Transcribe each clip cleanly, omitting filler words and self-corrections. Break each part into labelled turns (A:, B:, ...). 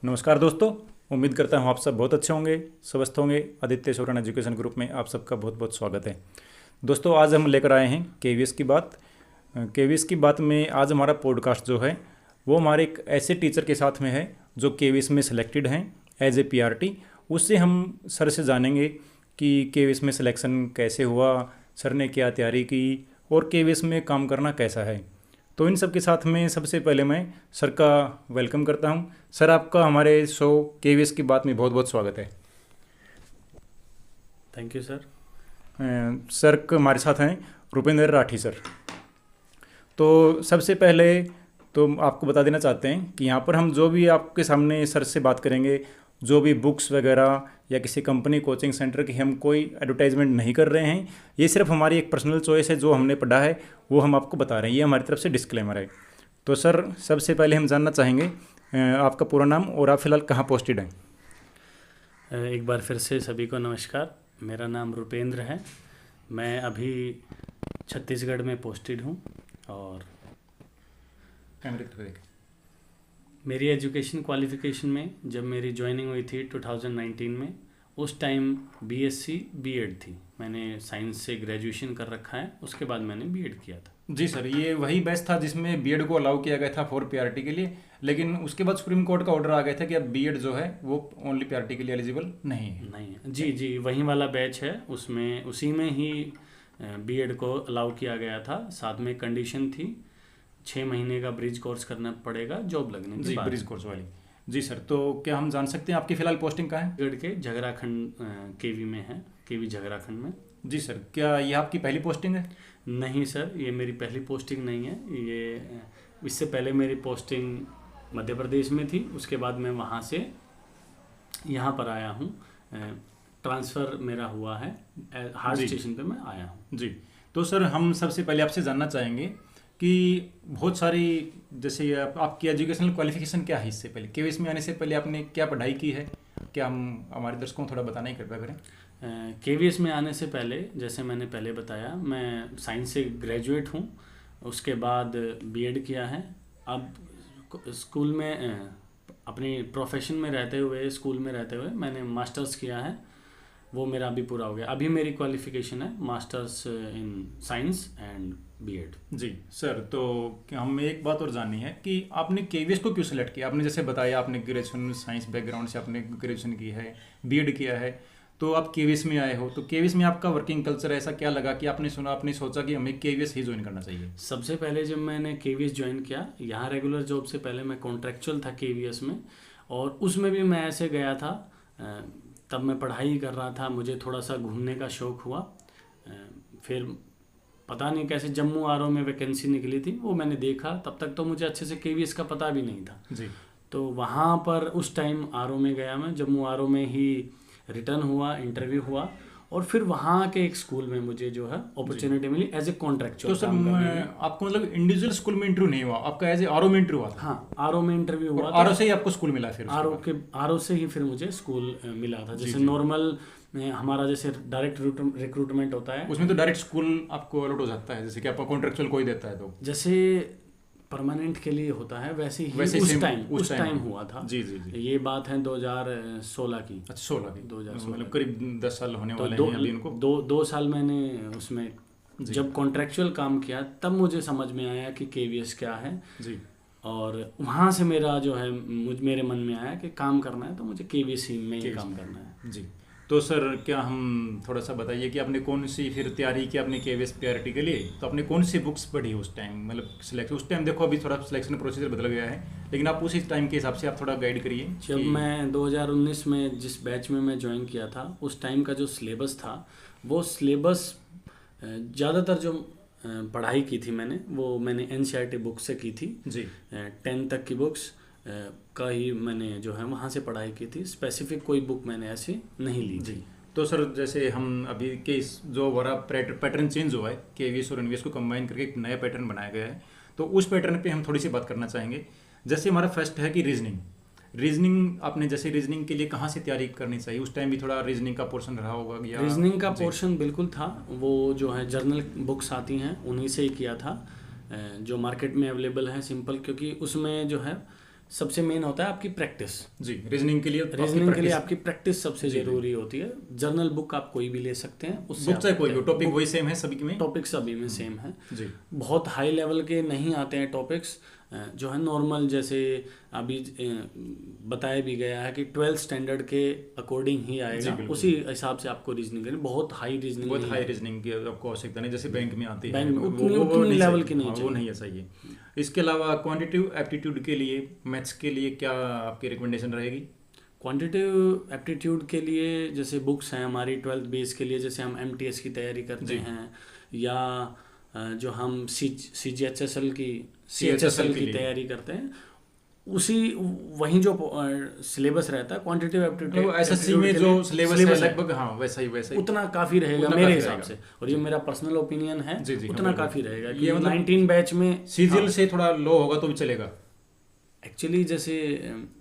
A: नमस्कार दोस्तों। उम्मीद करता हूँ आप सब बहुत अच्छे होंगे, स्वस्थ होंगे। आदित्य सोरेन एजुकेशन ग्रुप में आप सबका बहुत बहुत स्वागत है। दोस्तों, आज हम लेकर आए हैं केवीएस की बात। केवीएस की बात में आज हमारा पॉडकास्ट जो है वो हमारे एक ऐसे टीचर के साथ में है जो केवीएस में सिलेक्टेड हैं एज ए पीआरटी। उससे हम सर से जानेंगे कि केवीएस में सिलेक्शन कैसे हुआ, सर ने क्या तैयारी की और केवीएस में काम करना कैसा है। तो इन सब के साथ में सबसे पहले मैं सर का वेलकम करता हूं। सर, आपका हमारे शो केवीएस की बात में बहुत बहुत स्वागत है।
B: Thank you sir.
A: सर हमारे साथ हैं रुपेंद्र राठी सर। तो सबसे पहले तो आपको बता देना चाहते हैं कि यहाँ पर हम जो भी आपके सामने सर से बात करेंगे, जो भी बुक्स वगैरह या किसी कंपनी कोचिंग सेंटर की हम कोई एडवर्टाइजमेंट नहीं कर रहे हैं। ये सिर्फ हमारी एक पर्सनल चॉइस है, जो हमने पढ़ा है वो हम आपको बता रहे हैं। ये हमारी तरफ से डिस्क्लेमर है। तो सर, सबसे पहले हम जानना चाहेंगे आपका पूरा नाम और आप फिलहाल कहाँ पोस्टेड हैं।
B: एक बार फिर से सभी को नमस्कार। मेरा नाम रुपेंद्र है। मैं अभी छत्तीसगढ़ में पोस्टेड हूँ और मेरी एजुकेशन क्वालिफ़िकेशन में जब मेरी ज्वाइनिंग हुई थी 2019 में, उस टाइम बीएससी बीएड थी। मैंने साइंस से ग्रेजुएशन कर रखा है, उसके बाद मैंने बीएड किया था।
A: जी सर, ये वही बैच था जिसमें बीएड को अलाउ किया गया था फॉर पीआरटी के लिए, लेकिन उसके बाद सुप्रीम कोर्ट का ऑर्डर आ गया था कि अब बीएड जो है वो ओनली पीआरटी के लिए एलिजिबल नहीं है।
B: जी, वही वाला बैच है। उसमें उसी में ही बीएड को अलाउ किया गया था। साथ में कंडीशन थी 6 महीने का ब्रिज कोर्स करना पड़ेगा जॉब लगने के बाद।
A: ब्रिज कोर्स वाली। जी सर, तो क्या हम जान सकते हैं आपकी फिलहाल पोस्टिंग कहाँ है।
B: गढ़ के झगराखंड केवी में है, केवी झगराखंड में।
A: जी सर, क्या ये आपकी पहली पोस्टिंग है।
B: नहीं सर, ये मेरी पहली पोस्टिंग नहीं है। ये इससे पहले मेरी पोस्टिंग मध्य प्रदेश में थी। उसके बाद मैं वहाँ से यहाँ पर आया हूँ। ट्रांसफ़र मेरा हुआ है, हार्ड स्टेशन पे मैं आया हूँ।
A: जी, तो सर हम सबसे पहले आपसे जानना चाहेंगे कि बहुत सारी, जैसे आपकी एजुकेशनल क्वालिफिकेशन क्या है। इससे पहले केवीएस में आने से पहले आपने क्या पढ़ाई की है, क्या हम हमारे दर्शकों को थोड़ा बताना ही कृपया करें।
B: केवीएस में आने से पहले, जैसे मैंने पहले बताया, मैं साइंस से ग्रेजुएट हूँ। उसके बाद बीएड किया है। अब स्कूल में अपनी प्रोफेशन में रहते हुए, स्कूल में रहते हुए मैंने मास्टर्स किया है। वो मेरा अभी पूरा हो गया। अभी मेरी क्वालिफिकेशन है masters in science and BEd.
A: जी सर, तो हमें एक बात और जाननी है कि आपने केवीएस को क्यों सिलेक्ट किया। आपने जैसे बताया आपने ग्रेजुएशन साइंस बैकग्राउंड से आपने ग्रेजुएशन की है, बीएड किया है, तो आप केवीएस में आए हो। तो केवीएस में आपका वर्किंग कल्चर ऐसा क्या लगा कि आपने सोचा कि हमें केवीएस ही ज्वाइन करना चाहिए।
B: सबसे पहले जब मैंने केवीएस ज्वाइन किया, यहाँ रेगुलर जॉब से पहले मैं कॉन्ट्रेक्चुअल था केवीएस में, और उसमें भी मैं ऐसे गया था। तब मैं पढ़ाई कर रहा था, मुझे थोड़ा सा घूमने का शौक़ हुआ। फिर पता नहीं कैसे जम्मू आरओ में वैकेंसी निकली थी, वो मैंने देखा। तब तक तो मुझे अच्छे से केवीएस का पता भी नहीं था
A: जी।
B: तो वहाँ पर उस टाइम आरओ में गया मैं। जम्मू आरओ में ही रिटर्न हुआ, इंटरव्यू हुआ, और फिर वहाँ के एक स्कूल में मुझे जो है अपॉर्चुनिटी मिली एज ए कॉन्ट्रैक्चुअल।
A: तो सर आपको मतलब इंडिविजुअल स्कूल में इंटरव्यू नहीं हुआ, आपका एज ए आरओ में इंटरव्यू हुआ था।
B: हाँ, आरओ में इंटरव्यू हुआ।
A: आरओ से ही आपको स्कूल मिला। फिर
B: आरओ से ही फिर मुझे स्कूल मिला था। जैसे नॉर्मल हमारा जैसे डायरेक्ट रिक्रूटमेंट होता है,
A: उसमें तो डायरेक्ट स्कूल आपको अलॉट हो जाता है, जैसे कि आपका कॉन्ट्रैक्चुअल कोई देता है। तो
B: जैसे परमानेंट के लिए होता है, वैसे ही उस टाइम हुआ था।
A: जी।
B: ये बात है 2016 की।
A: अच्छा, 16 की।
B: 2016
A: मतलब करीब 10 साल होने वाले हैं अभी इनको।
B: दो साल मैंने उसमें जब कॉन्ट्रैक्चुअल काम किया, तब मुझे समझ में आया कि केवीएस क्या है
A: जी।
B: और वहाँ से मेरा जो है मेरे मन में आया कि काम करना है तो मुझे केवीएस में ही काम करना है।
A: जी, तो सर क्या हम थोड़ा सा बताइए कि आपने कौन सी फिर तैयारी की आपने केवीएस पीआरटी के लिए। तो आपने कौन सी बुक्स पढ़ी उस टाइम, मतलब सिलेक्शन उस टाइम। देखो अभी थोड़ा सिलेक्शन प्रोसीजर बदल गया है, लेकिन आप उसी टाइम के हिसाब से आप थोड़ा गाइड करिए।
B: जब मैं 2019 में जिस बैच में मैं ज्वाइन किया था, उस टाइम का जो सिलेबस था, वो सिलेबस ज़्यादातर जो पढ़ाई की थी मैंने एनसीईआरटी बुक से की थी
A: जी।
B: 10 तक की बुक्स का ही मैंने जो है वहाँ से पढ़ाई की थी। स्पेसिफिक कोई बुक मैंने ऐसी नहीं ली
A: जी। तो सर जैसे हम अभी के जो हमारा पैटर्न चेंज हुआ है, केवीएस और एनवीएस को कंबाइन करके एक नया पैटर्न बनाया गया है, तो उस पैटर्न पे हम थोड़ी सी बात करना चाहेंगे। जैसे हमारा फर्स्ट है कि रीजनिंग आपने जैसे रीजनिंग के लिए कहाँ से तैयारी करनी चाहिए। उस टाइम भी थोड़ा रीजनिंग का पोर्शन रहा होगा या
B: रीजनिंग का पोर्शन बिल्कुल था। वो जो है जर्नल बुक्स आती हैं, उन्हीं से ही किया था जो मार्केट में अवेलेबल है, सिंपल। क्योंकि उसमें जो है सबसे मेन होता है आपकी प्रैक्टिस।
A: जी, रीजनिंग के लिए
B: आपकी प्रैक्टिस सबसे जरूरी होती है। जर्नल बुक आप कोई भी ले सकते हैं, उससे
A: बुक चाहे कोई भी, टॉपिक वही सेम है सभी में,
B: टॉपिक सभी में सेम है
A: जी।
B: बहुत हाई लेवल के नहीं आते हैं टॉपिक्स, जो है नॉर्मल, जैसे अभी बताया भी गया है कि 12th स्टैंडर्ड के अकॉर्डिंग ही आएगा, उसी हिसाब से आपको रीजनिंग करनी। बहुत हाई रीजनिंग
A: की आपको आवश्यकता नहीं, जैसे बैंक में आती है,
B: बैंक में उतनी लेवल की नहीं,
A: वो नहीं ऐसा ही है। इसके अलावा क्वांटिटेटिव एप्टीट्यूड के लिए, मैथ्स के लिए क्या आपकी रिकमेंडेशन रहेगी?
B: क्वांटिटेटिव एप्टीट्यूड के लिए जैसे बुक्स हैं हमारी 12th बेस के लिए, जैसे हम MTS की तैयारी करते हैं, या जो हम CHSL की तैयारी करते हैं, उसी वही जो सिलेबस रहता है क्वांटिटेटिव एप्टीट्यूड
A: SSC में जो सिलेबस है लगभग, हाँ वैसा ही
B: उतना काफ़ी रहेगा मेरे हिसाब से, और ये मेरा पर्सनल ओपिनियन है, उतना काफ़ी रहेगा। ये 19 बैच में
A: CGL से थोड़ा लो होगा तो भी चलेगा।
B: एक्चुअली जैसे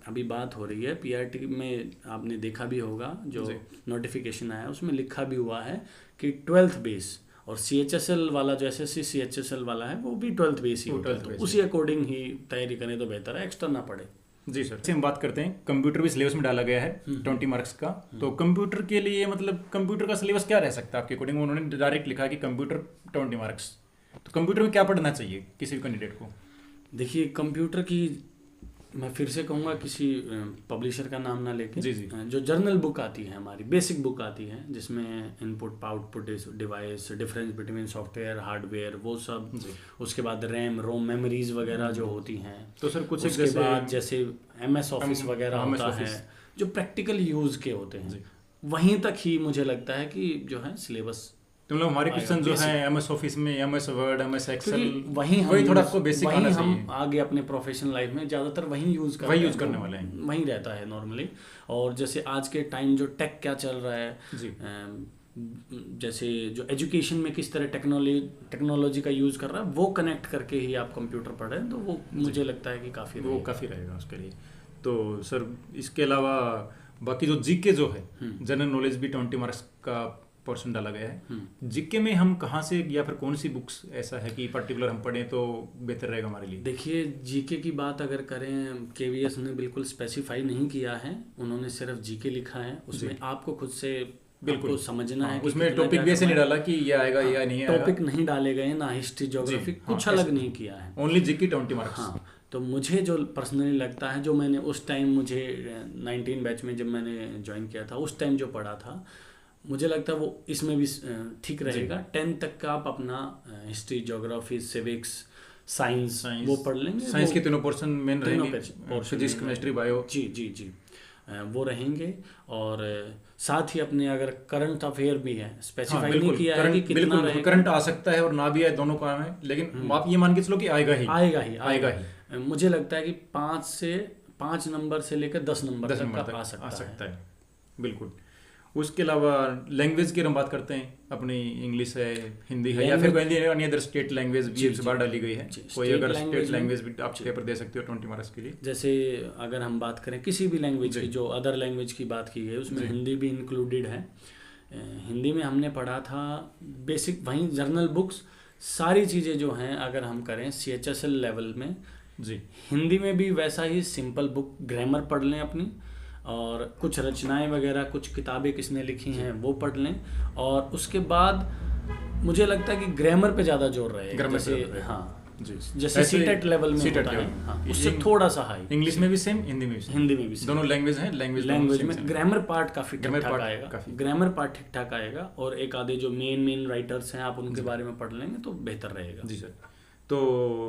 B: अभी बात हो रही है PRT में, आपने देखा भी होगा जो नोटिफिकेशन आया उसमें लिखा भी हुआ है कि 12th बेस, और CHSL वाला जो SSC CHSL वाला है वो भी 12th बेस ही होता है, तो उसी अकॉर्डिंग ही तैयारी करें तो बेहतर है, एक्स्ट्रा ना पड़े।
A: जी सर, हम बात करते हैं कंप्यूटर भी सिलेबस में डाला गया है 20 मार्क्स का, तो कंप्यूटर के लिए मतलब कंप्यूटर का सिलेबस क्या रह सकता है आपके अकॉर्डिंग? उन्होंने डायरेक्ट लिखा है कि कंप्यूटर 20 मार्क्स, तो कंप्यूटर में क्या पढ़ना चाहिए किसी भी कैंडिडेट को?
B: देखिए, कंप्यूटर की मैं फिर से कहूँगा, किसी पब्लिशर का नाम ना लेके, जो जर्नल बुक आती है हमारी, बेसिक बुक आती है जिसमें input output device, difference between software hardware, वो सब, उसके बाद रैम रोम मेमोरीज वगैरह जो होती हैं, तो सर कुछ उसके बाद जैसे MS ऑफिस वगैरह होता है, जो प्रैक्टिकल यूज़ के होते हैं, वहीं तक ही मुझे लगता है कि जो है सिलेबस।
A: तो मतलब हमारे क्वेश्चन जो है MS ऑफिस में, MS वर्ड, MS एक्सेल,
B: वही
A: थोड़ा आपको बेसिक आना चाहिए।
B: हम आगे अपने प्रोफेशनल लाइफ में ज़्यादातर वही यूज़
A: करने वाले हैं,
B: वही रहता है नॉर्मली। और जैसे आज के टाइम जो टेक क्या चल रहा है, जैसे जो एजुकेशन में किस तरह टेक्नोलॉजी का यूज़ कर रहा है, वो कनेक्ट करके ही आप कंप्यूटर पढ़ें, तो वो मुझे लगता है कि काफ़ी
A: रहेगा उसके लिए। तो सर इसके अलावा बाकी जो GK जो है, जनरल नॉलेज भी 20 मार्क्स का पोर्शन डाला गया है। GK में हम कहाँ से या फिर कौन सी बुक्स ऐसा है कि पर्टिकुलर हम पढ़ें तो बेहतर रहेगा हमारे लिए?
B: देखिए, GK की बात अगर करें, KVS ने बिल्कुल स्पेसिफाई नहीं किया है, उन्होंने सिर्फ GK लिखा है, उसमें आपको खुद से बिल्कुल समझना है।
A: उसमें टॉपिक भी ऐसे नहीं डाला कि ये आएगा या नहीं आएगा,
B: टॉपिक नहीं डाले गए, ना हिस्ट्री ज्योग्राफी कुछ अलग नहीं किया है,
A: ओनली GK 20 मार्क्स।
B: हाँ, तो मुझे जो पर्सनली लगता है, जो मैंने उस टाइम, मुझे 19 बैच में जब मैंने ज्वाइन किया था, उस टाइम जो पढ़ा था, मुझे लगता है वो इसमें भी ठीक रहेगा। 10 तक का आप अपना हिस्ट्री ज्योग्राफी सिविक्स साइंस वो पढ़ लेंगे।
A: साइंस के तीनों पोर्शन मेन रहेंगे, फिजिक्स केमिस्ट्री बायो,
B: जी वो रहेंगे। और साथ ही अपने अगर करंट अफेयर भी है, स्पेसिफाई नहीं किया है कि कितना रहेगा,
A: करंट आ सकता है और ना भी आए, दोनों काम है, लेकिन आप ये मान के चलो कि आएगा ही।
B: मुझे लगता है कि 5 नंबर से लेकर 10 नंबर तक आ सकता है।
A: बिल्कुल। उसके अलावा लैंग्वेज की हम बात करते हैं, अपनी इंग्लिश है, हिंदी है, या फिर कोई अन्य अदर स्टेट लैंग्वेज भी इस बार डाली गई है, कोई अगर स्टेट लैंग्वेज भी आप पेपर दे सकते हो 20 मार्क्स के लिए।
B: जैसे अगर हम बात करें किसी भी लैंग्वेज की, जो अदर लैंग्वेज की बात की गई, उसमें हिंदी भी इंक्लूडेड है। हिंदी में हमने पढ़ा था बेसिक, वहीं जर्नल बुक्स, सारी चीज़ें जो हैं अगर हम करें CHSL लेवल में, हिंदी में भी वैसा ही सिंपल बुक, ग्रामर पढ़ लें अपनी, और कुछ रचनाएं वगैरह, कुछ किताबें किसने लिखी हैं वो पढ़ लें, और उसके बाद मुझे लगता है कि ग्रामर पे ज़्यादा जोर रहेगा। जैसे सीटेट लेवल में होता है, उससे थोड़ा सा हाई।
A: इंग्लिश में भी सेम, हिंदी में भी सेम, दोनों लैंग्वेज हैं।
B: लैंग्वेज में ग्रामर पार्ट काफ़ी ठीक-ठाक आएगा, ग्रामर पार्ट ठीक-ठाक आएगा, और एक आधे जो मेन राइटर्स हैं आप उनके बारे में पढ़ लेंगे तो बेहतर रहेगा।
A: जी सर। तो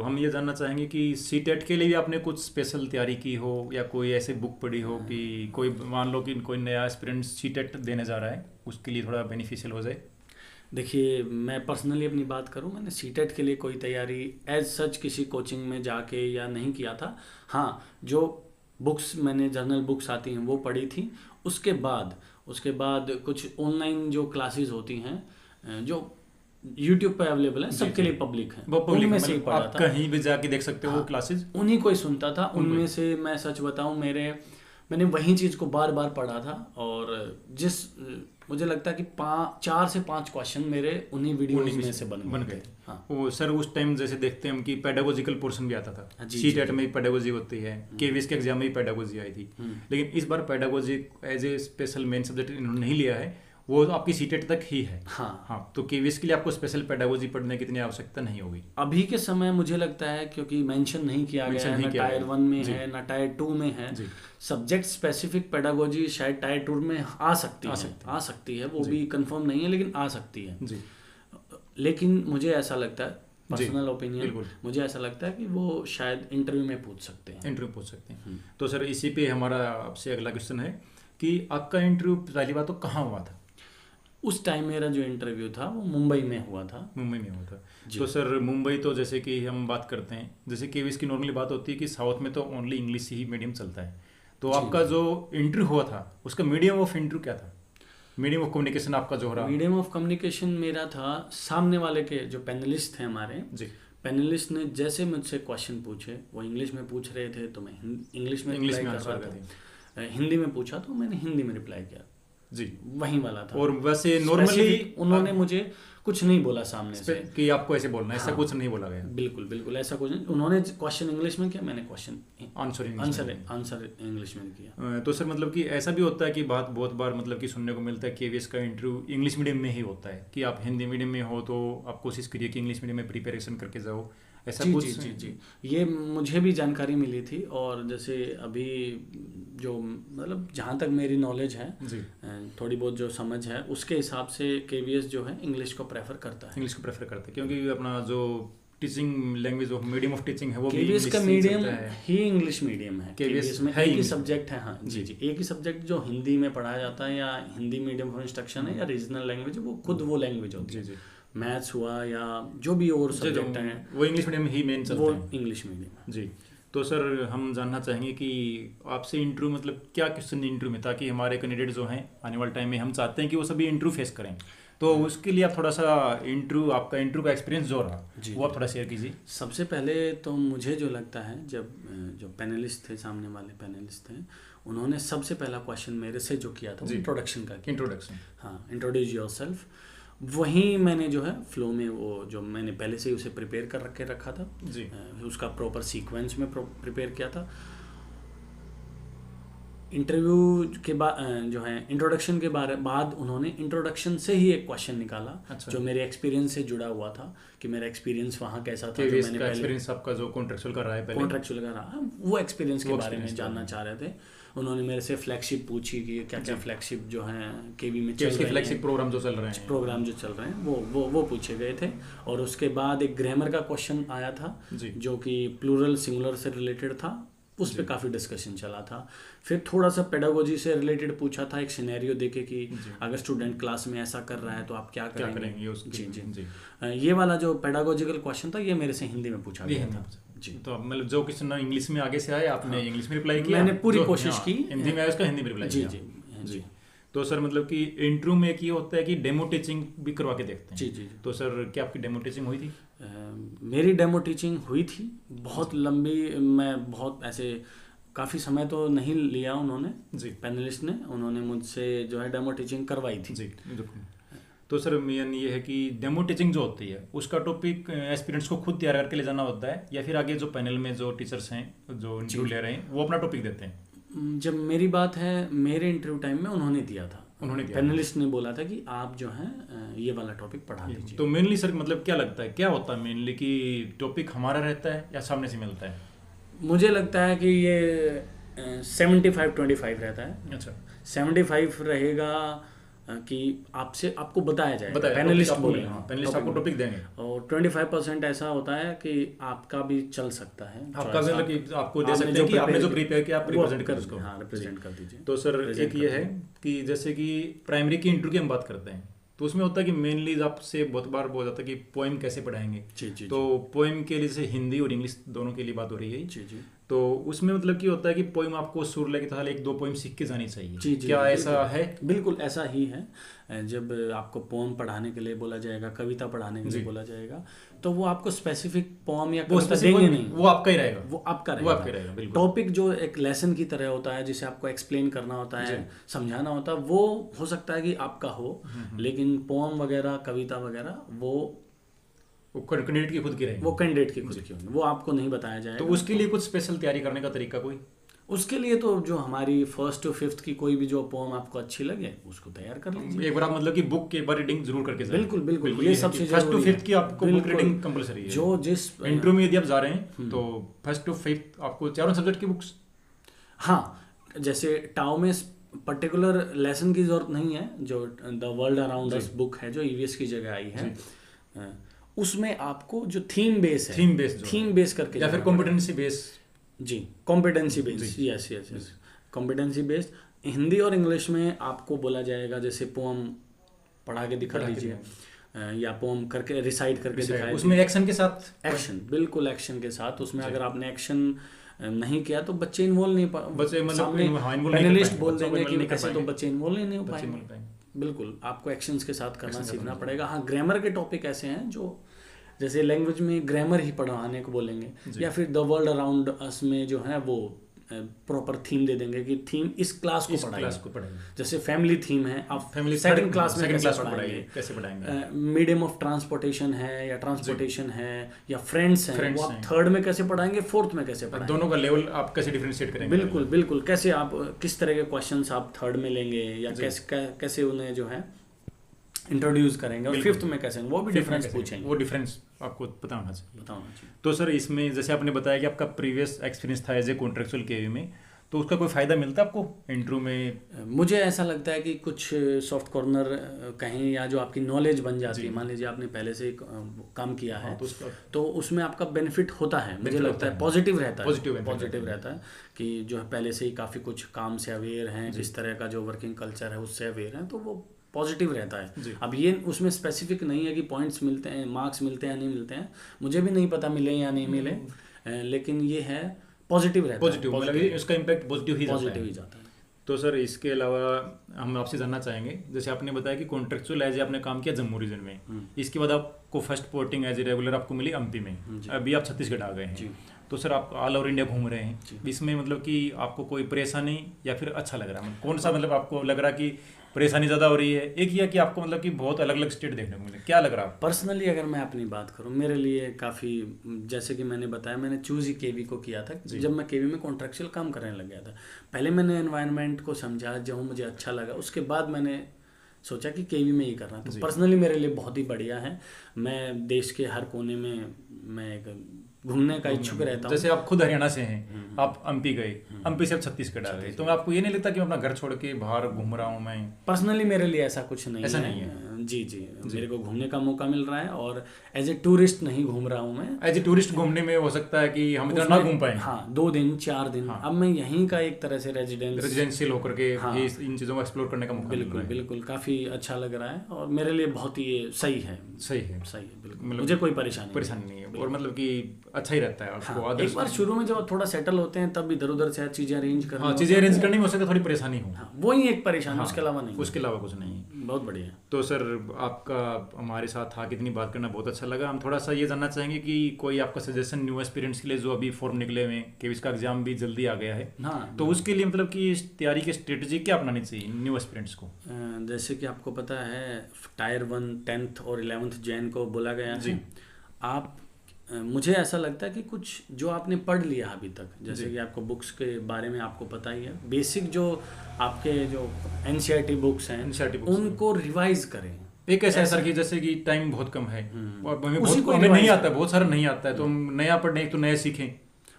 A: हम ये जानना चाहेंगे कि CTET के लिए भी आपने कुछ स्पेशल तैयारी की हो, या कोई ऐसे बुक पढ़ी हो कि कोई, मान लो कि कोई नया एस्पिरेंट CTET देने जा रहा है, उसके लिए थोड़ा बेनिफिशियल हो जाए?
B: देखिए, मैं पर्सनली अपनी बात करूं, मैंने CTET के लिए कोई तैयारी एज सच किसी कोचिंग में जाके या नहीं किया था। हाँ, जो बुक्स मैंने जर्नल बुक्स आती हैं वो पढ़ी थी। उसके बाद कुछ ऑनलाइन जो क्लासेस होती हैं, जो YouTube पे अवेलेबल है, सबके लिए पब्लिक है, उनमें से ही पढ़ा था,
A: कहीं भी जाके देख सकते हो वो क्लासेस,
B: उन्हीं को ही सुनता था। उनमें से मैं सच बताऊं, मेरे मैंने वही चीज़ को बार बार पढ़ा था, और मुझे लगता है कि 4 से 5 क्वेश्चन मेरे उन्हीं वीडियोज में से बन गए। हाँ
A: वो सर उस टाइम जैसे देखते हैं हम कि पेडागोजिकल पोर्शन भी आता था, सीटेट में पेडागोजी होती है, केवीएस के एग्जाम में भी पेडागोजी आई थी, लेकिन इस बार pedagogy as a special main subject इन्होंने नहीं लिया है, वो आपकी सीटेट तक ही है।
B: हाँ,
A: तो केवीएस के लिए आपको स्पेशल पेडागोजी पढ़ने की इतनी आवश्यकता नहीं होगी
B: अभी के समय। मुझे लगता है क्योंकि मेंशन नहीं किया गया है, ना टायर 1 में है ना टायर 2 में है। सब्जेक्ट स्पेसिफिक पेडागोजी शायद टायर 2 में आ सकती है, वो भी कंफर्म नहीं है, लेकिन आ सकती है। लेकिन मुझे ऐसा लगता है, पर्सनल ओपिनियन, मुझे ऐसा लगता है कि वो शायद इंटरव्यू में पूछ सकते हैं।
A: तो सर इसी पे हमारा आपसे अगला क्वेश्चन है कि आपका इंटरव्यू पहली बात तो कहाँ हुआ था?
B: उस टाइम मेरा जो इंटरव्यू था वो मुंबई में हुआ था।
A: तो सर मुंबई तो जैसे कि हम बात करते हैं, जैसे केवीएस की नॉर्मली बात होती है कि साउथ में तो ओनली इंग्लिश ही मीडियम चलता है, तो आपका जो इंटरव्यू हुआ था उसका मीडियम ऑफ इंटरव्यू क्या था? मीडियम ऑफ कम्युनिकेशन आपका जो रहा?
B: मीडियम ऑफ कम्युनिकेशन मेरा था, सामने वाले के जो पैनलिस्ट थे हमारे, पैनलिस्ट ने जैसे मुझसे क्वेश्चन पूछे, वो इंग्लिश में पूछ रहे थे तो मैं इंग्लिश में रिप्लाई कर रहा था, हिंदी में पूछा तो मैंने हिंदी में रिप्लाई किया
A: जी,
B: वही वाला था।
A: और वैसे नॉर्मली
B: उन्होंने मुझे कुछ नहीं बोला सामने से
A: कि आपको ऐसे बोलना है, ऐसा कुछ नहीं बोला गया।
B: बिल्कुल ऐसा कुछ नहीं। उन्होंने क्वेश्चन इंग्लिश में किया, मैंने क्वेश्चन
A: आंसर
B: इंग्लिश में किया।
A: तो सर मतलब कि ऐसा भी होता है कि बहुत बार मतलब कि सुनने को मिलता है केवीएस का इंटरव्यू इंग्लिश मीडियम में ही होता है, कि आप हिंदी मीडियम में हो तो आप कोशिश करिए कि इंग्लिश मीडियम में प्रिपरेशन करके जाओ, ऐसा कुछ?
B: जी, ये मुझे भी जानकारी मिली थी। और जैसे अभी जो मतलब जहाँ तक मेरी नॉलेज है, थोड़ी बहुत जो समझ है, उसके हिसाब से केवीएस जो है इंग्लिश को प्रेफर करता है,
A: क्योंकि अपना जो teaching language of medium of teaching है वो
B: केवीएस का मीडियम ही इंग्लिश मीडियम है।
A: केवीएस
B: में एक ही सब्जेक्ट है। हाँ जी, एक ही सब्जेक्ट जो हिंदी में पढ़ाया जाता है, या हिंदी मीडियम फॉर इंस्ट्रक्शन है, या रीजनल लैंग्वेज, वो खुद वो लैंग्वेज होती है। मैथ्स हुआ या जो भी और सब्जेक्ट हैं
A: वो इंग्लिश मीडियम ही मेन चलता है,
B: वो इंग्लिश मीडियम।
A: जी। तो सर हम जानना चाहेंगे कि आपसे इंटरव्यू मतलब क्या क्वेश्चन इंटरव्यू में, ताकि हमारे कैंडिडेट जो हैं आने वाले टाइम में हम चाहते हैं कि वो सभी इंटरव्यू फेस करें, तो उसके लिए आप थोड़ा सा आपका इंटरव्यू का एक्सपीरियंस जो रहा वो आप थोड़ा शेयर कीजिए।
B: सबसे पहले तो मुझे जो लगता है, जब जो पैनलिस्ट थे, सामने वाले पैनलिस्ट थे, उन्होंने सबसे पहला क्वेश्चन मेरे से जो किया था इंट्रोडक्शन का। हाँ, इंट्रोड्यूस योरसेल्फ। वही मैंने जो है फ्लो में, वो जो मैंने पहले से ही उसे प्रिपेयर कर रखा था
A: जी,
B: उसका प्रॉपर सीक्वेंस में प्रिपेयर किया था। इंटरव्यू के बाद जो है इंट्रोडक्शन के बाद उन्होंने इंट्रोडक्शन से ही एक क्वेश्चन निकाला। अच्छा। जो मेरे एक्सपीरियंस से जुड़ा हुआ था, कि मेरा एक्सपीरियंस वहाँ कैसा था, जो मैंने
A: एक्सपीरियंस आपका जो कॉन्ट्रैक्चुअल का रहा है,
B: कॉन्ट्रैक्चुअल का रहा, वो एक्सपीरियंस के बारे में जानना चाह रहे थे। उन्होंने मेरे से फ्लैगशिप पूछी कि क्या फ्लैगशिप जो है केवी में चल रहे हैं,
A: फ्लैगशिप प्रोग्राम जो चल रहे हैं
B: वो पूछे गए थे। और उसके बाद एक ग्रामर का क्वेश्चन आया था, जो कि प्लूरल सिंगुलर से रिलेटेड था, उस पर काफ़ी डिस्कशन चला था। फिर थोड़ा सा पेडागोजी से रिलेटेड पूछा था, एक सिनेरियो देके कि अगर स्टूडेंट क्लास में ऐसा कर रहा है तो आप क्या करेंगे। जी। ये वाला जो पेडागोजिकल क्वेश्चन था, ये मेरे से हिंदी में पूछा गया था। जी।
A: तो मतलब जो क्वेश्चन इंग्लिश में आगे से आए, आपने इंग्लिश में रिप्लाई किया?
B: मैंने पूरी कोशिश की,
A: हिंदी में आया उसका हिंदी में रिप्लाई किया। जी। तो सर मतलब कि इंटरव्यू में एक ये होता है कि डेमो टीचिंग भी करवा के देखते हैं।
B: जी।
A: तो सर क्या आपकी डेमो टीचिंग हुई थी?
B: मेरी डेमो टीचिंग हुई थी, बहुत लंबी। मैं बहुत ऐसे काफ़ी समय तो नहीं लिया उन्होंने
A: जी,
B: पैनलिस्ट ने, उन्होंने मुझसे जो है डेमो टीचिंग करवाई थी।
A: जी। तो सर मेन ये है कि डेमो टीचिंग जो होती है उसका टॉपिक एस्पिरेंट्स को खुद तैयार करके ले जाना होता है, या फिर आगे जो पैनल में जो टीचर्स हैं जो इंटरव्यू ले रहे हैं वो अपना टॉपिक देते हैं?
B: जब मेरी बात है, मेरे इंटरव्यू टाइम में उन्होंने दिया था, पैनलिस्ट ने बोला था कि आप जो है ये वाला टॉपिक पढ़ा दीजिए।
A: तो मेनली सर मतलब क्या लगता है, क्या होता है मेनली कि टॉपिक हमारा रहता है या सामने से मिलता है?
B: मुझे लगता है कि ये 75-25 रहता है।
A: अच्छा,
B: 75 रहेगा कि आपको बताया जाए, पैनलिस्ट
A: आपको टॉपिक देंगे,
B: और 25% ऐसा होता है कि आपका भी चल सकता है,
A: आपका भी कि आपको दे सकते हैं कि आपने जो प्रिपेयर किया आप रिप्रेजेंट कर उसको।
B: हाँ, रिप्रेजेंट कर दीजिए।
A: तो सर एक ये है कि जैसे कि प्राइमरी की इंटरव्यू की हम बात करते हैं, तो उसमें होता है कि मेनली आपसे बहुत बार बोला जाता है कि पोएम कैसे पढ़ाएंगे।
B: जी।
A: तो पोएम के लिए जैसे हिंदी और इंग्लिश दोनों के लिए बात हो रही है।
B: जी।
A: तो उसमें मतलब कि होता है कि पोइम आपको सुर लेके तो एक दो पोइम सीख के जानी चाहिए।
B: जी जी,
A: क्या ऐसा
B: बिल्कुल
A: है?
B: बिल्कुल ऐसा ही है। जब आपको पोम पढ़ाने के लिए बोला जाएगा, कविता पढ़ाने के लिए
A: जी।
B: बोला जाएगा, तो वो आपको स्पेसिफिक पोम या
A: वो
B: कविता
A: specific
B: देंगे नहीं,
A: वो आपका ही रहेगा।
B: वो आपका
A: वो आपका
B: रहेगा।
A: रहेगा, बिल्कुल।
B: टॉपिक जो एक लेसन की तरह होता है, जिसे आपको एक्सप्लेन करना होता है, समझाना होता है, वो हो सकता है कि आपका हो, लेकिन पोम वगैरह, कविता वगैरह वो
A: कैंडिडेट की खुद की रहेगी।
B: वो कैंडिडेट की खुद की होंगी, वो आपको नहीं बताया जाएगा।
A: तो उसके लिए कुछ स्पेशल तैयारी करने का तरीका कोई?
B: उसके लिए तो जो हमारी 1st to 5th की कोई भी जो पोम आपको अच्छी लगे उसको तैयार कर लीजिए।
A: एक बार आप मतलब कि बुक के बार रीडिंग जरूर करके जाएं।
B: बिल्कुल बिल्कुल, ये सबसे
A: फर्स्ट टू
B: जरूरी
A: फिफ्थ
B: है।
A: की आपको बुक
B: बिल्कुल।
A: रीडिंग कंपलसरी है।
B: जो जिस
A: इंटरव्यू में यदि आप जा रहे हैं तो फर्स्ट टू फिफ्थ आपको चारों सब्जेक्ट की बुक्स।
B: हाँ, जैसे टाओ में पर्टिकुलर लेसन की जरूरत नहीं है। जो the world around us book है, जो ईवीएस की जगह आई है, उसमें आपको जो थीम बेस है, थीम बेस करके,
A: या फिर कॉम्पिटेंसी बेस।
B: जी, competency base, yes yes yes, competency based. Hindi और इंग्लिश में आपको बोला जाएगा जैसे पोम पढ़ा के दिखा दीजिए, या पोम करके रिसाइट करके दिखाया,
A: उसमें एक्शन के साथ,
B: एक्शन, बिल्कुल एक्शन के साथ। उसमें अगर आपने एक्शन नहीं किया तो बच्चे इन्वॉल्व नहीं,
A: बच्चे मतलब
B: पैनलिस्ट बोल देंगे कि ऐसे तो बच्चे इन्वॉल्व ही नहीं हो पाएंगे। बिल्कुल, आपको एक्शंस के साथ करना सीखना पड़ेगा। हाँ, ग्रामर के टॉपिक ऐसे हैं जो जैसे लैंग्वेज में ग्रामर ही पढ़ाने को बोलेंगे, या फिर द वर्ल्ड अराउंड अस में जो है वो प्रॉपर थीम दे देंगे कि थीम इस क्लास को पढ़ाएंगे। जैसे फैमिली थीम है, आप फैमिली सेकंड क्लास में कैसे पढ़ाएंगे। मीडियम ऑफ ट्रांसपोर्टेशन है या ट्रांसपोर्टेशन है या फ्रेंड्स हैं, वो आप थर्ड में कैसे पढ़ाएंगे, फोर्थ में कैसे पढ़ाएंगे,
A: दोनों का लेवल आप कैसे डिफरेंशिएट करेंगे।
B: बिल्कुल बिल्कुल, कैसे आप किस तरह के क्वेश्चंस आप थर्ड में लेंगे, या कैसे उन्हें जो है इंट्रोड्यूस करेंगे, और फिफ्थ में कैसे, वो भी डिफरेंस पूछेंगे।
A: वो डिफरेंस आपको पता होना चाहिए। तो सर इसमें जैसे आपने बताया कि आपका प्रीवियस एक्सपीरियंस था एज ए कॉन्ट्रेक्चुअल केवी में, तो उसका कोई फ़ायदा मिलता है आपको इंटरव्यू में?
B: मुझे ऐसा लगता है कि कुछ सॉफ्ट कॉर्नर कहीं, या जो आपकी नॉलेज बन जाती है, मान लीजिए आपने पहले से काम किया है, तो उसमें आपका बेनिफिट होता है। मुझे लगता है पॉजिटिव रहता है कि जो है पहले से ही काफ़ी कुछ काम से अवेयर हैं, जिस तरह का जो वर्किंग कल्चर है उससे अवेयर हैं, तो वो पॉजिटिव रहता है। अब ये उसमें स्पेसिफिक नहीं है कि पॉइंट्स मिलते हैं, मार्क्स मिलते हैं या नहीं मिलते हैं, मुझे भी नहीं पता मिले या नहीं मिले, लेकिन ये है पॉजिटिव रहता है।
A: मतलब उसका इम्पैक्ट पॉजिटिव ही
B: जाता है।
A: तो सर इसके अलावा हम आपसे जानना चाहेंगे, जैसे आपने बताया कि कॉन्ट्रेक्चुअल एज आपने काम किया जम्मू रीजन में, इसके बाद आपको first posting as a regular आपको मिली एमपी में, अभी आप छत्तीसगढ़ आ गए हैं, तो सर आप ऑल ओवर इंडिया घूम रहे हैं, इसमें मतलब कि आपको कोई परेशानी या फिर अच्छा लग रहा है, कौन सा मतलब आपको लग रहा कि परेशानी ज़्यादा हो रही है, एक या कि आपको मतलब कि बहुत अलग अलग स्टेट देखने को मिले, क्या लग रहा है?
B: पर्सनली अगर मैं अपनी बात करूं, मेरे लिए काफ़ी, जैसे कि मैंने बताया, मैंने चूज़ ही केवी को किया था जब मैं केवी में कॉन्ट्रेक्चुअल काम करने लग गया था। पहले मैंने एनवायरनमेंट को समझा, जब मुझे अच्छा लगा, उसके बाद मैंने सोचा कि केवी में ही करना। तो पर्सनली मेरे लिए बहुत ही बढ़िया है। मैं देश के हर कोने में मैं घूमने का इच्छुक रहता हूँ।
A: जैसे आप खुद हरियाणा से हैं, आप एमपी गए, एमपी से आप छत्तीसगढ़ आ गए, तो आपको ये नहीं लगता कि मैं अपना घर छोड़ के बाहर घूम रहा हूँ? मैं
B: पर्सनली मेरे लिए ऐसा कुछ नहीं है। जी जी, मेरे को घूमने का मौका मिल रहा है, और एज ए टूरिस्ट नहीं घूम रहा हूँ मैं।
A: एज ए टूरिस्ट घूमने में हो सकता है कि हम इतना ना घूम पाए।
B: हाँ, 2 दिन 4 दिन। अब मैं यहीं का एक तरह से
A: रेजिडेंशियल होकर के इन चीज़ों को एक्सप्लोर करने का मौका।
B: बिल्कुल बिल्कुल, काफ़ी अच्छा लग रहा है, और मेरे लिए बहुत ही सही है। बिल्कुल, मुझे कोई परेशानी नहीं है,
A: और मतलब कि अच्छा ही रहता है आपको।
B: एक बार शुरू में जब थोड़ा सेटल होते हैं, तब इधर उधर से चीज़ें अरेंज
A: करनी में हो सकता है थोड़ी परेशानी हो,
B: वो ही एक परेशानी, उसके अलावा नहीं,
A: उसके अलावा कुछ नहीं।
B: बहुत बढ़िया।
A: तो सर आपका हमारे साथ आके इतनी बात करना बहुत अच्छा लगा। हम थोड़ा सा ये जानना चाहेंगे कि कोई आपका सजेशन न्यू एस्पिरेंट्स के लिए, जो अभी फॉर्म निकले हुए हैं, कि इसका एग्जाम भी जल्दी आ गया है, तो उसके लिए मतलब कि तैयारी की स्ट्रेटजी क्या अपनानी चाहिए न्यू एस्पिरेंट्स को?
B: जैसे कि आपको पता है, टायर 1 10th और 11th जैन को बोला गया है। आप मुझे ऐसा लगता है कि कुछ जो आपने पढ़ लिया अभी तक, जैसे कि आपको बुक्स के बारे में आपको पता ही है, बेसिक जो आपके जो एनसीईआरटी बुक्स हैं, उनको रिवाइज करें।
A: एक ऐसा सर कि जैसे कि टाइम बहुत कम है और हमें नहीं आता, बहुत सारा नहीं आता है, तो हम नया पढ़ने तो नया सीखें।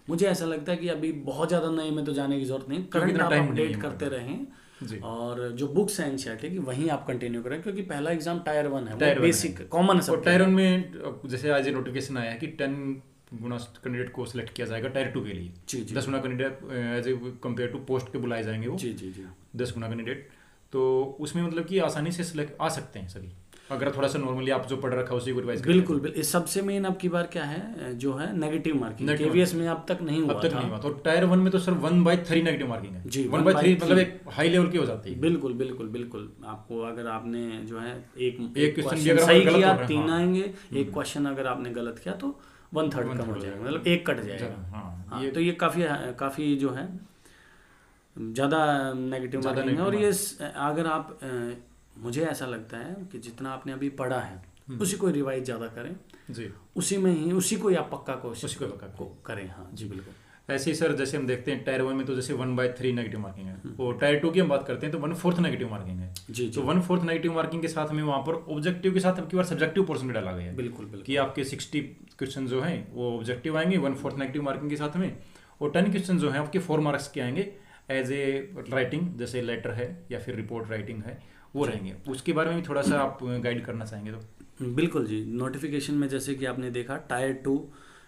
B: मुझे ऐसा लगता है कि अभी बहुत ज़्यादा नए में तो जाने की जरूरत नहीं, करंट आप अपडेट करते रहें, और जो बुक्स हैं एनसीईआरटी की वहीं आप कंटिन्यू करें, क्योंकि पहला एग्जाम टायर 1 है, वो बेसिक कॉमन है।
A: और टायर 1 में जैसे आज नोटिफिकेशन आया है कि 10 गुना कैंडिडेट को सिलेक्ट किया जाएगा टायर 2 के लिए। 10 गुना candidate as a compare to post के बुलाए जाएंगे वो। 10 गुना कैंडिडेट, तो उसमें मतलब कि आसानी से सिलेक्ट आ सकते हैं सभी। अगर थोड़ा सा नॉर्मली आप जो पढ़ रखा है उसी को रिवाइज
B: बिल्कुल बिल्कुल। सबसे मेन अब की बार क्या है जो है नेगेटिव मार्किंग, केवीएस में अब तक नहीं हुआ
A: अब तक नहीं हुआ। तो टायर 1 में तो सर 1/3 नेगेटिव मार्किंग है
B: जी,
A: 1/3 मतलब एक हाई लेवल की हो जाती है।
B: बिल्कुल बिल्कुल बिल्कुल। आपको अगर आपने जो है एक
A: क्वेश्चन भी अगर
B: सही
A: गलत
B: किया
A: हो रहा है,
B: 3 आएंगे, एक क्वेश्चन अगर आपने गलत किया तो 1/3 कम हो जाएगा, मतलब एक कट जाएगा। हाँ, तो ये काफ़ी जो है ज़्यादा नेगेटिव मार्किंग है। और ये अगर आप मुझे ऐसा लगता है कि जितना आपने अभी पढ़ा है उसी को रिवाइज ज़्यादा करें जी, उसी को आप पक्का कोशिश करें। हाँ जी बिल्कुल।
A: ऐसे ही सर जैसे हम देखते हैं टायर 1 में तो जैसे 1/3 नेगेटिव मार्किंग है, और टायर 2 की हम बात करते हैं तो 1/4 नेगेटिव मार्किंग है जी। तो 1/4 नेगेटिव मार्किंग के साथ में वहाँ पर ऑब्जेक्टिव के साथ आपकी बार सब्जेक्टिव पोर्शन भी डाला गया है।
B: बिल्कुल बिल्कुल
A: कि आपके 60 क्वेश्चन जो हैं वो ऑब्जेक्टिव आएंगे 1/4 नेगेटिव मार्किंग के साथ में, और 10 क्वेश्चन जो हैं आपके 4 मार्क्स के आएंगे एज ए राइटिंग, जैसे लेटर है या फिर रिपोर्ट राइटिंग है वो रहेंगे। उसके बारे में भी थोड़ा सा आप गाइड करना चाहेंगे तो?
B: बिल्कुल जी। नोटिफिकेशन में जैसे कि आपने देखा टायर 2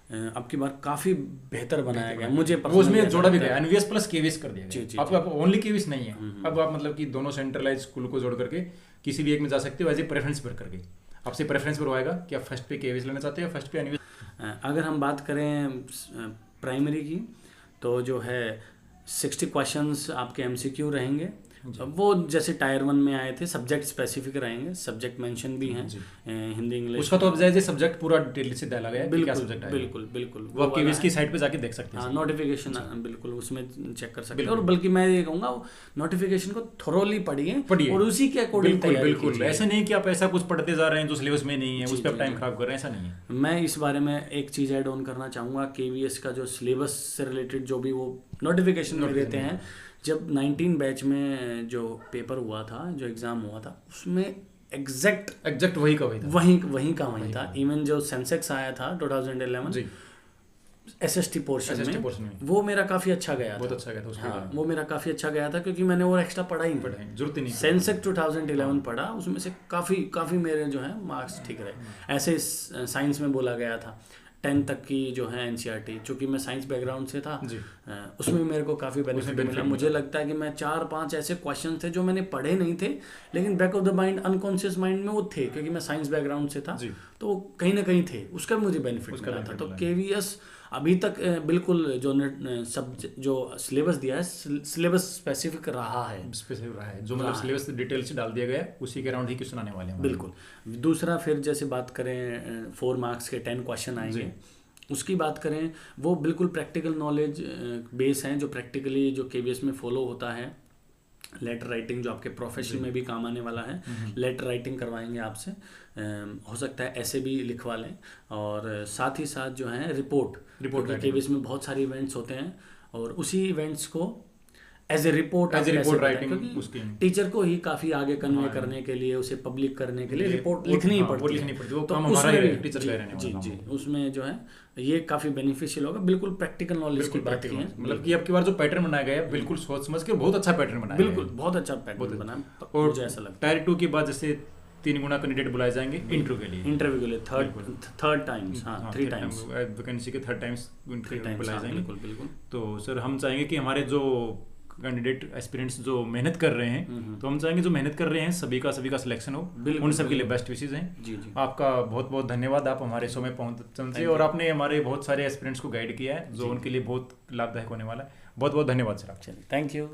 B: अब की बार काफी बेहतर बनाया गया, मुझे
A: उसमें जोड़ा भी गया, एनवीएस प्लस केवीएस कर दिया गया। अब ओनली केवीएस नहीं है, अब आप मतलब कि दोनों सेंट्रलाइज स्कूल को जोड़ करके किसी भी एक में जा सकते हो एज ए प्रेफरेंस पर करके। आपसे प्रेफरेंस पर होएगा कि आप फर्स्ट पे केवीएस लेना चाहते हो या फर्स्ट पे एनवीएस।
B: अगर हम बात करें प्राइमरी की तो जो है 60 क्वेश्चंस आपके एमसीक्यू रहेंगे। वो जैसे टायर 1 में आए थे सब्जेक्ट स्पेसिफिक रहेंगे, सब्जेक्ट मेंशन भी हैं हिंदी इंग्लिश।
A: उसका तो अब जैसे सब्जेक्ट पूरा डिटेल से डाला गया है कि क्या सब्जेक्ट है।
B: बिल्कुल बिल्कुल
A: वो आपकी इसकी साइट पे जाके देख सकते हैं।
B: हाँ, नोटिफिकेशन बिल्कुल उसमें चेक कर सकते हैं। और बल्कि मैं ये कहूँगा नोटिफिकेशन को थोरोली पढ़िए और उसी के अकॉर्डिंग तैयारी कीजिए।
A: बिल्कुल ऐसा नहीं कि आप ऐसा कुछ पढ़ते जा रहे हैं जो सिलेबस में नहीं है, उस पर टाइम खराब कर रहे हैं, ऐसा नहीं है।
B: मैं इस बारे में एक चीज़ ऐड ऑन करना चाहूँगा, केवीएस का जो सिलेबस से रिलेटेड जो भी वो नोटिफिकेशन में देते हैं, जब 19 बैच में जो पेपर हुआ था, जो एग्ज़ाम हुआ था, उसमें एग्जैक्ट वही का वही था। इवन जो सेंसेक्स आया था 2011 एसएसटी पोर्शन में वो मेरा काफ़ी अच्छा गया, बहुत अच्छा गया था। हाँ, वो मेरा काफ़ी अच्छा गया था क्योंकि मैंने और एक्स्ट्रा पढ़ा ही जरूरत नहीं। सेंसेक्स 2011 पढ़ा, उसमें से काफ़ी मेरे जो है मार्क्स ठीक रहे। ऐसे साइंस में बोला गया था 10 तक की जो है एनसीईआरटी, चूँकि मैं साइंस बैकग्राउंड से था उसमें मेरे को काफ़ी बेनिफिट मिला। मुझे लगता है कि मैं 4-5 ऐसे क्वेश्चन थे जो मैंने पढ़े नहीं थे लेकिन back of the mind unconscious mind में वो थे, क्योंकि मैं साइंस बैकग्राउंड से था तो वो कहीं ना कहीं थे, उसका मुझे बेनिफिट मिला था। तो केवीएस अभी तक बिल्कुल जो सिलेबस दिया है सिलेबस स्पेसिफिक रहा है
A: जो मतलब सिलेबस डिटेल से डाल दिया गया उसी के अराउंड ही क्वेश्चन आने वाले हैं।
B: बिल्कुल। दूसरा फिर जैसे बात करें 4 मार्क्स के 10 क्वेश्चन आएंगे, उसकी बात करें वो बिल्कुल प्रैक्टिकल नॉलेज बेस हैं जो प्रैक्टिकली जो केवीएस में फॉलो होता है। लेटर राइटिंग जो आपके प्रोफेशन में भी काम आने वाला है, लेटर राइटिंग करवाएंगे आपसे, हो सकता है ऐसे भी लिखवा लें। और साथ ही साथ जो है रिपोर्ट केवीएस में बहुत सारे इवेंट्स होते हैं और उसी इवेंट्स को as a report writing teacher को ही काफ़ी आगे कन्वे करने के लिए, उसे पब्लिक करने के लिए रिपोर्ट लिखनी ही पड़ती है। जी, उसमें जो है ये काफ़ी बेनिफिशियल होगा। बिल्कुल प्रैक्टिकल नॉलेज की बात की है,
A: मतलब कि अब की बार जो पैटर्न बनाया गया है बिल्कुल सोच समझ के बहुत अच्छा पैटर्न बनाया है।
B: बिल्कुल बहुत अच्छा पैटर्न बना है। और मुझे ऐसा लगता
A: है टायर 2 के बाद जैसे 3 गुना कैंडिडेट बुलाए जाएंगे इंटरव्यू के लिए
B: थर्ड टाइम्स, हाँ 3 टाइम्स
A: वैकेंसी के 3 टाइम्स बुलाए जाएंगे।
B: बिल्कुल।
A: तो सर हम चाहेंगे कि हमारे जो कैंडिडेट एस्पिरेंट्स जो मेहनत कर रहे हैं, तो हम चाहेंगे जो मेहनत कर रहे हैं सभी का सिलेक्शन हो, उन सबके लिए बेस्ट विशेज हैं।
B: जी।
A: आपका बहुत बहुत धन्यवाद, आप हमारे शो में पहुंचे और आपने हमारे बहुत सारे एस्पिरेंट्स को गाइड किया है जो उनके लिए बहुत लाभदायक होने वाला है। बहुत बहुत धन्यवाद सर आप।
B: Thank you.